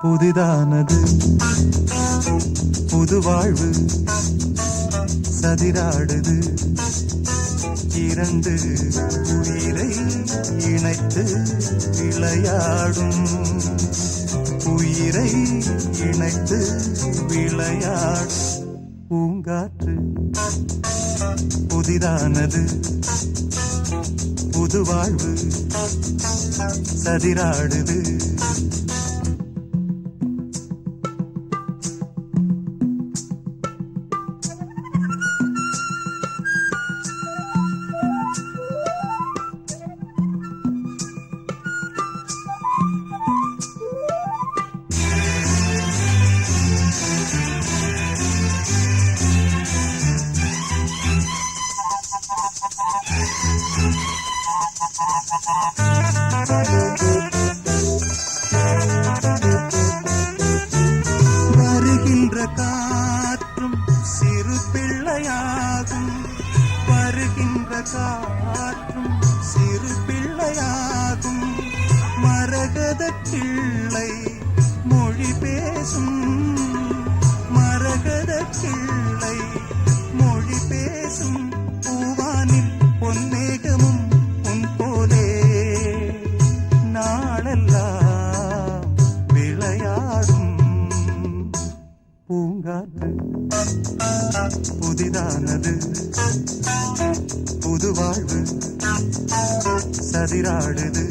புதிதானது புது வாழ்வு சதிராடுது இரண்டு உயிரை இணைத்து விளையாடும் உயிரை இணைத்து விளையாடும் பூங்காற்று புதிதானது புது வாழ்வு சதிராடுது வருகின்ற காற்றும் சிறு பிள்ளையாகும் வருகின்ற காற்றும் சிறு பிள்ளையாகும் மரகத கிள்ளை மொழி பேசும் மரகத கிள்ளை மொழி பேசும் பூவானில் பொன்மேகமும் உன் போலே நாளெல்லாம் விளையாடும் பூங்காற்று புதிதானது புது வாழ்வு சதிராடுது